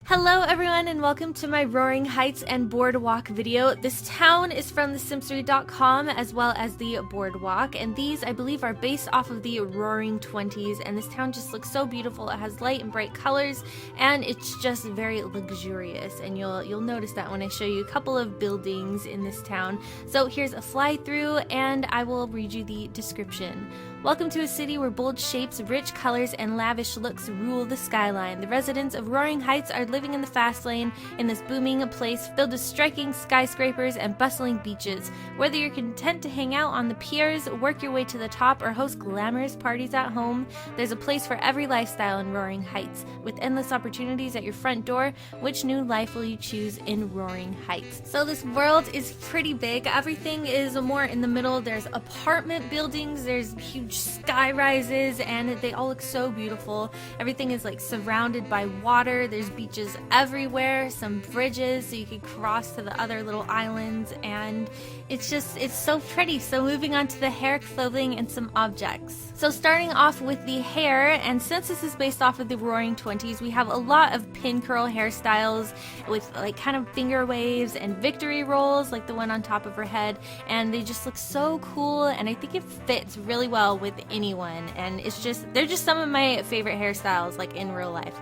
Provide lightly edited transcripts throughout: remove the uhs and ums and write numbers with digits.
Hello everyone and welcome to my Roaring Heights and Boardwalk video. This town is from the Sims3.com as well as the Boardwalk, and these I believe are based off of the Roaring 20s, and this town just looks so beautiful. It has light and bright colors and it's just very luxurious, and you'll notice that when I show you a couple of buildings in this town. So here's a fly through and I will read you the description. Welcome to a city where bold shapes, rich colors, and lavish looks rule the skyline. The residents of Roaring Heights are living in the fast lane in this booming place filled with striking skyscrapers and bustling beaches. Whether you're content to hang out on the piers, work your way to the top, or host glamorous parties at home, there's a place for every lifestyle in Roaring Heights. With endless opportunities at your front door, which new life will you choose in Roaring Heights? So this world is pretty big. Everything is more in the middle. There's apartment buildings, there's huge sky rises, and they all look so beautiful. Everything is like surrounded by water. There's beaches everywhere, some bridges so you can cross to the other little islands, and it's so pretty. So moving on to the hair, clothing, and some objects. So starting off with the hair, and since this is based off of the Roaring 20s, we have a lot of pin curl hairstyles with like kind of finger waves and victory rolls like the one on top of her head, and they just look so cool, and I think it fits really well with anyone, and they're just some of my favorite hairstyles like in real life.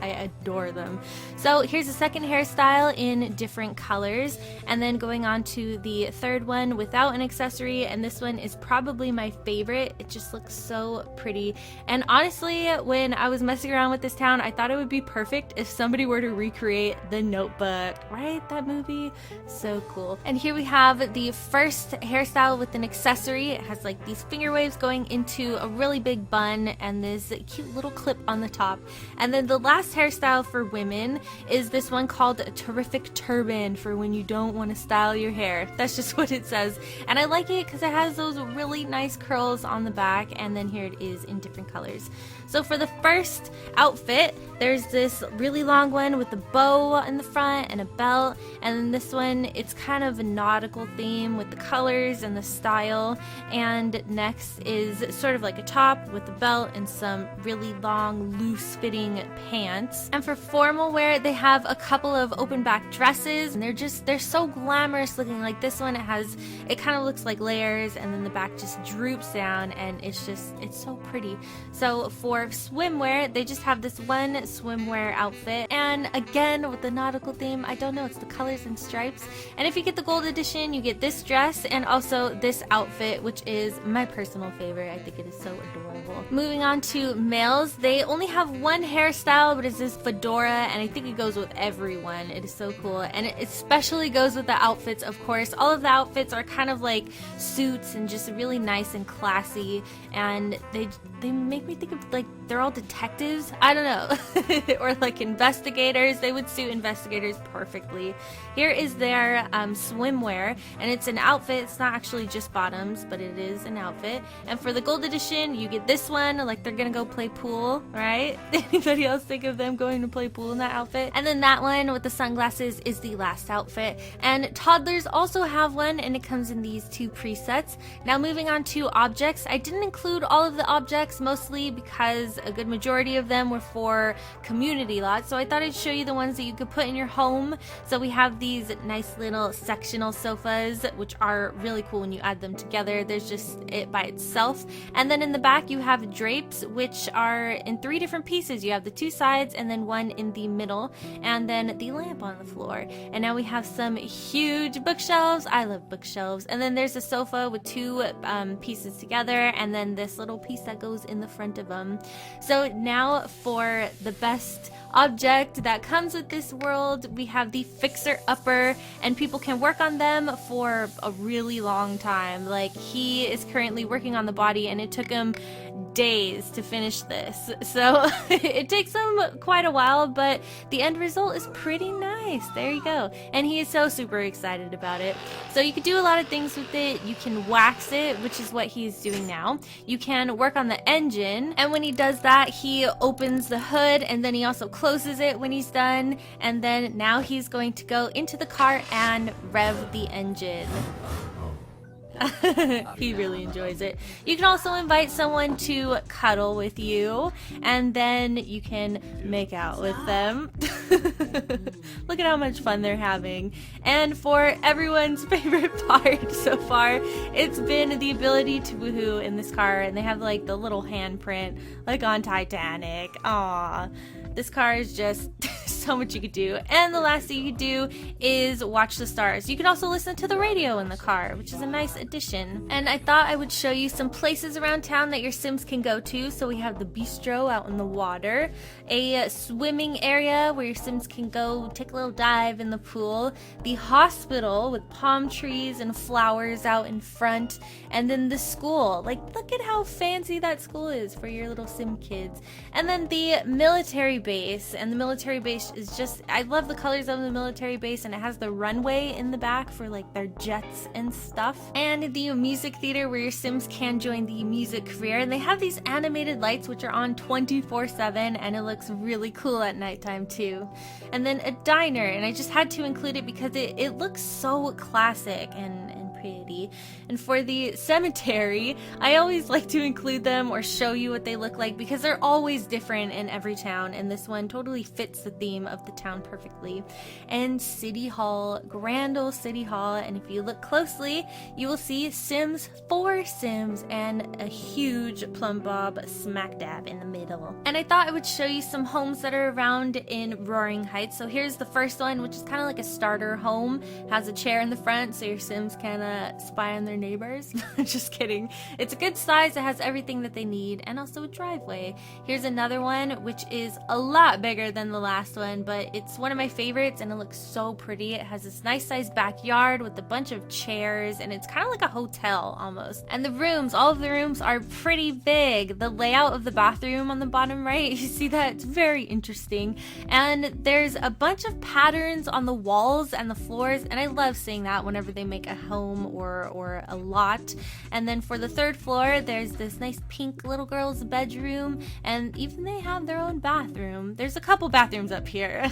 I adore them. So here's a second hairstyle in different colors, and then going on to the third one without an accessory, and this one is probably my favorite. It just looks so pretty, and honestly when I was messing around with this town, I thought it would be perfect if somebody were to recreate The Notebook, right? That movie, so cool. And here we have the first hairstyle with an accessory. It has like these finger waves going into a really big bun and this cute little clip on the top. And then the last hairstyle for women is this one called a terrific turban, for when you don't want to style your hair. That's just what it says, and I like it because it has those really nice curls on the back, and then here it is in different colors. So for the first outfit, there's this really long one with a bow in the front and a belt, and then this one, it's kind of a nautical theme with the colors and the style. And next is sort of like a top with a belt and some really long loose fitting pants. And for formal wear, they have a couple of open back dresses, and they're so glamorous looking. Like this one, it kind of looks like layers, and then the back just droops down, and it's so pretty. So for swimwear, they just have this one swimwear outfit, and again with the nautical theme, I don't know, it's the colors and stripes. And if you get the gold edition, you get this dress and also this outfit, which is my personal favorite. I think it is so adorable. Moving on to males, they only have one hairstyle, but it's this fedora, and I think it goes with everyone. It is so cool, and it especially goes with the outfits, of course. All of the outfits are kind of like suits and just really nice and classy, and they make me think of like they're all detectives. I don't know. Or like investigators. They would suit investigators perfectly. Here is their swimwear, and it's an outfit. It's not actually just bottoms, but it is an outfit. And for the gold edition, you get this one, like they're gonna go play pool, right? Anybody else think of them going to play pool in that outfit? And then that one with the sunglasses is the last outfit. And toddlers also have one, and it comes in these two presets. Now moving on to objects, I didn't include all of the objects, mostly because a good majority of them were for community lots, so I thought I'd show you the ones that you could put in your home. So we have these nice little sectional sofas, which are really cool when you add them together. There's just it by itself, and then in the back you have drapes, which are in 3 different pieces. You have the 2 sides and then one in the middle, and then the lamp on the floor. And now we have some huge bookshelves. I love bookshelves. And then there's a sofa with 2 pieces together, and then this little piece that goes in the front of them. So now for the best object that comes with this world, we have the Fixer Upper, and people can work on them for a really long time. Like, he is currently working on the body, and it took him days to finish this, so it takes him quite a while, but the end result is pretty nice. There you go, and he is so super excited about it. So you can do a lot of things with it. You can wax it, which is what he's doing now. You can work on the engine, and when he does that, he opens the hood, and then he also closes it when he's done, and then now he's going to go into the car and rev the engine. He really enjoys it. You can also invite someone to cuddle with you, and then you can make out with them. Look at how much fun they're having. And for everyone's favorite part so far, it's been the ability to woohoo in this car, and they have like the little handprint like on Titanic. Aww. This car is just so much you could do. And the last thing you could do is watch the stars. You can also listen to the radio in the car, which is a nice addition. And I thought I would show you some places around town that your Sims can go to. So we have the bistro out in the water, a swimming area where your Sims can go take a little dive in the pool, the hospital with palm trees and flowers out in front, and then the school. Like, look at how fancy that school is for your little Sim kids. And then the military base, and the military base is just, I love the colors of the military base, and it has the runway in the back for like their jets and stuff, and the music theater where your Sims can join the music career. And they have these animated lights which are on 24/7, and it looks really cool at nighttime too. And then a diner, and I just had to include it because it looks so classic and pretty. And for the cemetery, I always like to include them or show you what they look like because they're always different in every town, and this one totally fits the theme of the town perfectly. And City Hall, grand old City Hall, and if you look closely, you will see Sims 4 Sims and a huge plumb bob smack dab in the middle. And I thought I would show you some homes that are around in Roaring Heights. So here's the first one, which is kind of like a starter home. Has a chair in the front so your Sims can spy on their neighbors. Just kidding. It's a good size. It has everything that they need, and also a driveway. Here's another one which is a lot bigger than the last one, but it's one of my favorites, and it looks so pretty. It has this nice sized backyard with a bunch of chairs, and it's kind of like a hotel almost. And the rooms, all of the rooms are pretty big. The layout of the bathroom on the bottom right, you see that? It's very interesting. And there's a bunch of patterns on the walls and the floors, and I love seeing that whenever they make a home or a lot. And then for the third floor, there's this nice pink little girl's bedroom, and even they have their own bathroom. There's a couple bathrooms up here.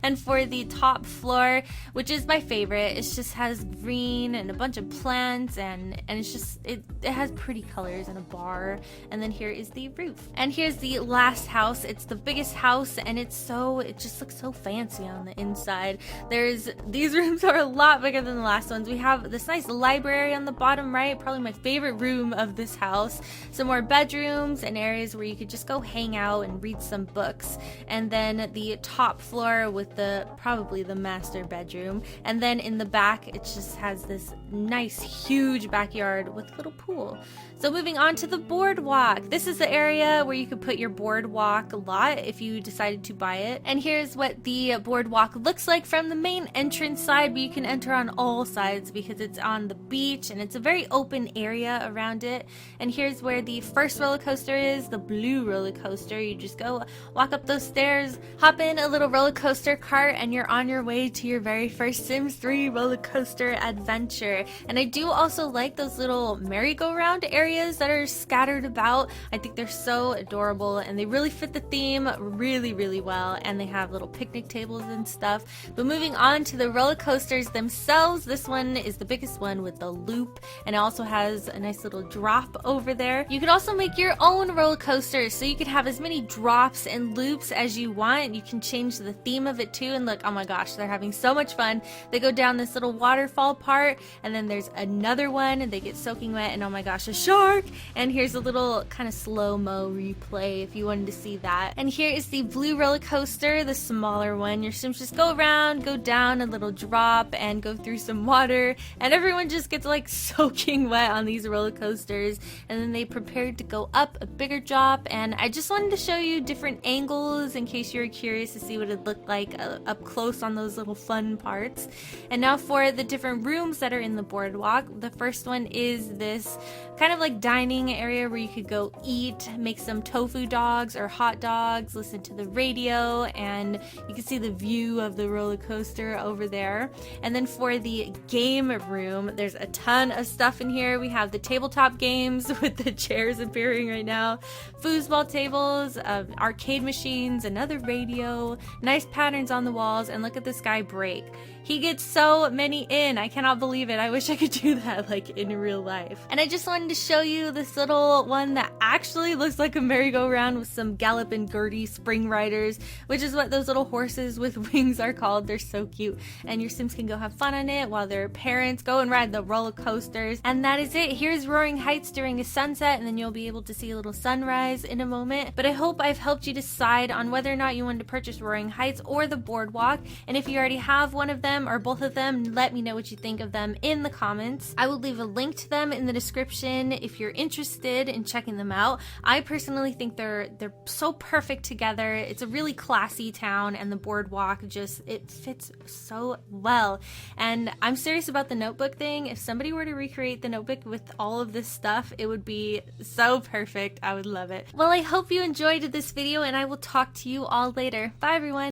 And for the top floor, which is my favorite, it just has green and a bunch of plants, and it's just, it has pretty colors and a bar. And then here is the roof. And here's the last house. It's the biggest house, and it just looks so fancy on the inside. These rooms are a lot bigger than the last ones. We have this nice library on the bottom right, probably my favorite room of this house. Some more bedrooms and areas where you could just go hang out and read some books. And then the top floor with probably the master bedroom. And then in the back, it just has this nice huge backyard with a little pool. So moving on to the boardwalk. This is the area where you could put your boardwalk lot if you decided to buy it. And here's what the boardwalk looks like from the main entrance side, but you can enter on all sides because it's on the beach and it's a very open area around it. And here's where the first roller coaster is, the blue roller coaster. You just go walk up those stairs, hop in a little roller coaster cart, and you're on your way to your very first Sims 3 roller coaster adventure. And I do also like those little merry-go-round areas that are scattered about. I think they're so adorable, and they really fit the theme really well, and they have little picnic tables and stuff. But moving on to the roller coasters themselves, this one is the biggest one with the loop, and it also has a nice little drop over there. You could also make your own roller coaster, so you could have as many drops and loops as you want. You can change the theme of it too, and look, oh my gosh, they're having so much fun. They go down this little waterfall part, and then there's another one, and they get soaking wet, and oh my gosh, a shark! And here's a little kind of slow-mo replay if you wanted to see that. And here is the blue roller coaster, the smaller one. Your Sims just go around, go down a little drop, and go through some water, and everyone just gets like soaking wet on these roller coasters. And then they prepared to go up a bigger drop, and I just wanted to show you different angles in case you were curious to see what it looked like up close on those little fun parts. And now for the different rooms that are in the boardwalk. The first one is this kind of like dining area where you could go eat, make some tofu dogs or hot dogs, listen to the radio, and you can see the view of the roller coaster over there. And then for the game room, room. There's a ton of stuff in here. We have the tabletop games with the chairs appearing right now, foosball tables, arcade machines, another radio, nice patterns on the walls, and look at this guy break. He gets so many in. I cannot believe it. I wish I could do that like in real life. And I just wanted to show you this little one that actually looks like a merry-go-round with some Gallop and Gertie spring riders, which is what those little horses with wings are called. They're so cute. And your Sims can go have fun on it while their parents go and ride the roller coasters. And that is it. Here's Roaring Heights during a sunset, and then you'll be able to see a little sunrise in a moment. But I hope I've helped you decide on whether or not you want to purchase Roaring Heights or the Boardwalk. And if you already have one of them or both of them, let me know what you think of them in the comments. I will leave a link to them in the description if you're interested in checking them out. I personally think they're so perfect together. It's a really classy town, and the Boardwalk just, it fits so well. And I'm serious about the notebook thing. If somebody were to recreate the notebook with all of this stuff, it would be so perfect. I would love it. Well, I hope you enjoyed this video, and I will talk to you all later. Bye everyone.